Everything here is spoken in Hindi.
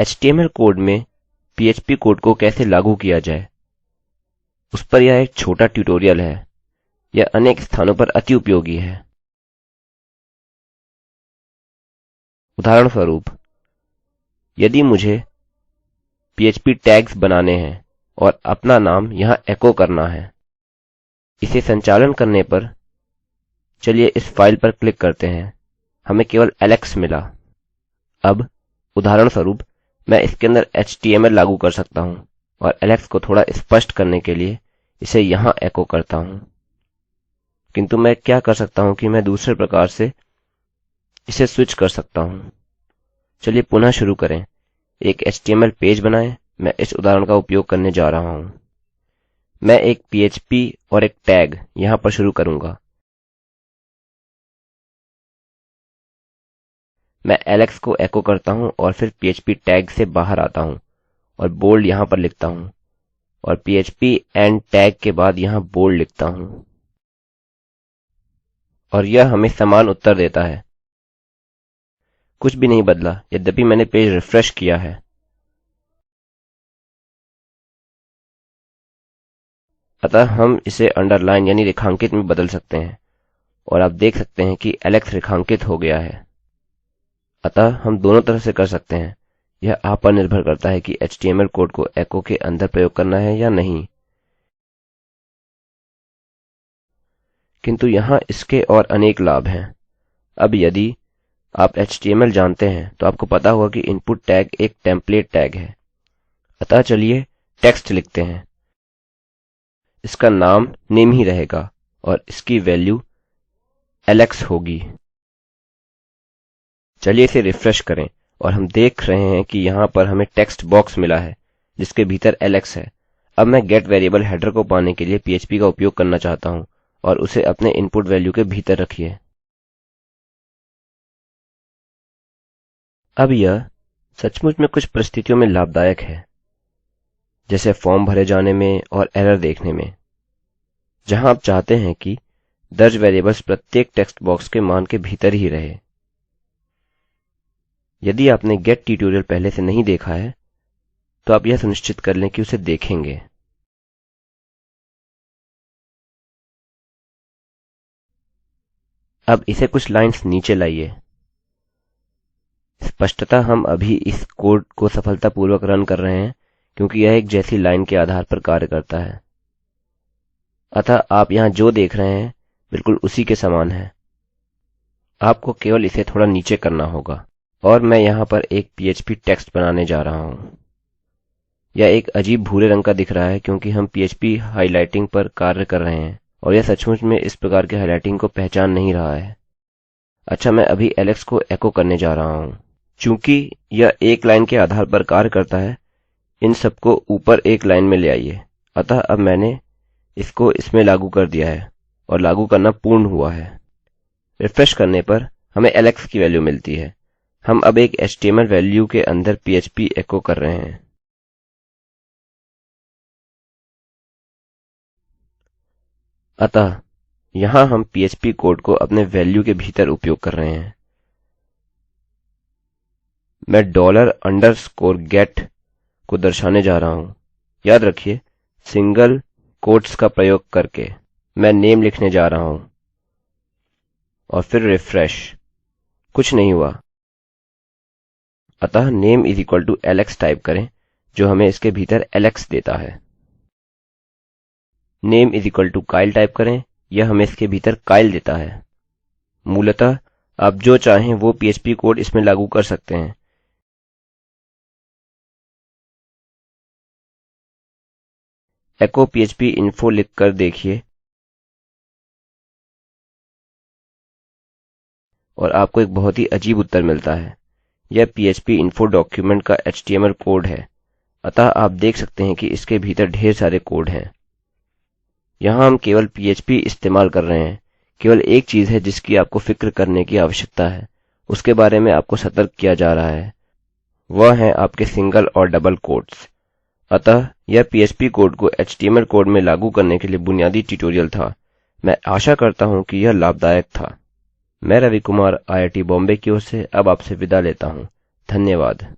HTML कोड में PHP कोड को कैसे लागू किया जाए, उस पर यह एक छोटा ट्यूटोरियल है। यह अनेक स्थानों पर अति उपयोगी है। उदाहरणस्वरूप, यदि मुझे PHP टैग्स बनाने हैं और अपना नाम यहाँ एको करना है, इसे संचालन करने पर चलिए इस फाइल पर क्लिक करते हैं। हमें केवल एलेक्स मिला। अब उदाहरणस्वरूप मैं इसके अंदर HTML लागू कर सकता हूँ और एलेक्स को थोड़ा स्पष्ट करने के लिए इसे यहाँ एको करता हूँ। किंतु मैं क्या कर सकता हूँ कि मैं दूसरे प्रकार से इसे स्विच कर सकता हूँ। चलिए पुनः शुरू करें। एक HTML पेज बनाएं। मैं इस उदाहरण का उपयोग करने जा रहा हूँ। मैं एक PHP और एक टैग यहाँ पर शुरू करूँगा। मैं एलेक्स को एको करता हूँ और फिर PHP टैग से बाहर आता हूँ और बोल्ड यहाँ पर लिखता हूँ और PHP एंड टैग के बाद यहाँ बोल्ड लिखता हूँ और यह हमें समान उत्तर देता है। कुछ भी नहीं बदला, यद्यपि मैंने पेज रिफ्रेश किया है। अतः हम इसे अंडरलाइन यानी रेखांकित में बदल सकते हैं और आप देख सकते हैं कि एलेक्स रेखांकित हो गया है। अतः हम दोनों तरह से कर सकते हैं। यह आप पर निर्भर करता है कि HTML कोड को एको के अंदर प्रयोग करना है या नहीं। किंतु यहाँ इसके और अनेक लाभ हैं। अब यदि आप HTML जानते हैं तो आपको पता होगा कि इनपुट टैग एक टेम्पलेट टैग है। अतः चलिए टेक्स्ट लिखते हैं। इसका नाम नेम ही रहेगा और इसकी वैल्यू एलेक्स होगी। चलिए इसे रिफ्रेश करें और हम देख रहे हैं कि यहाँ पर हमें टेक्स्ट बॉक्स मिला है जिसके भीतर एलेक्स है। अब मैं गेट वेरिएबल हेडर को पाने के लिए PHP का उपयोग करना चाहता हूँ और उसे अपने इनपुट वैल्यू के भीतर रखिए। अब यह सचमुच में कुछ परिस्थितियों में लाभदायक है, जैसे फॉर्म भरे जाने में और एरर देखने में, जहां आप चाहते हैं कि दर्ज वेरिएबल्स प्रत्येक टेक्स्ट बॉक्स के मान के भीतर ही रहे। यदि आपने गेट ट्यूटोरियल पहले से नहीं देखा है तो आप यह सुनिश्चित कर लें कि उसे देखेंगे। अब इसे कुछ लाइंस नीचे लाइए। स्पष्टतः हम अभी इस कोड को सफलतापूर्वक रन कर रहे हैं क्योंकि यह एक जैसी लाइन के आधार पर कार्य करता है। अतः आप यहाँ जो देख रहे हैं बिल्कुल उसी के समान है। आपको केवल इसे थोड़ा नीचे करना होगा और मैं यहाँ पर एक PHP टेक्स्ट बनाने जा रहा हूँ। यह एक अजीब भूरे रंग का दिख रहा है क्योंकि हम PHP हाइलाइटिंग पर कार्य कर रहे हैं और यह सचमुच में इस प्रकार के हाइलाइटिंग को पहचान नहीं रहा है। अच्छा, मैं अभी एलेक्स को एको करने जा रहा हूँ। चूंकि यह एक लाइन के आधार पर कार्य करता है, इन सबको ऊपर एक लाइन में ले आइए। अतः अब मैंने इसको इसमें लागू कर दिया है और लागू करना पूर्ण हुआ है। रिफ्रेश करने पर हमें एलेक्स की वैल्यू मिलती है। हम अब एक HTML वैल्यू के अंदर PHP एको कर रहे हैं। अतः यहाँ हम PHP कोड को अपने वैल्यू के भीतर उपयोग कर रहे हैं। मैं $_get को दर्शाने जा रहा हूँ। याद रखिए, सिंगल कोट्स का प्रयोग करके। मैं नेम लिखने जा रहा हूँ और फिर रिफ्रेश। कुछ नहीं हुआ। अतः name is equal to Alex type करें, जो हमें इसके भीतर एलेक्स देता है। Name is equal to Kyle type करें, यह हमें इसके भीतर काइल देता है। मूलतः आप जो चाहें वो PHP कोड इसमें लागू कर सकते हैं। एको PHP info लिख कर देखिए और आपको एक बहुत ही अजीब उत्तर मिलता है। यह PHP info डॉक्यूमेंट का HTML कोड है। अतः आप देख सकते हैं कि इसके भीतर ढेर सारे कोड हैं। यहाँ हम केवल PHP इस्तेमाल कर रहे हैं। केवल एक चीज़ है जिसकी आपको फिक्र करने की आवश्यकता है, उसके बारे में आपको सतर्क किया जा रहा है। वह हैं आपके सिंगल और डबल कोट्स। अतः यह PHP कोड को HTML कोड में लागू करने के लिए बुनियादी ट्यूटोरियल था। मैं आशा करता हूँ कि यह लाभदायक था। मैं रवि कुमार IIT बॉम्बे की ओर से अब आपसे विदा लेता हूँ। धन्यवाद।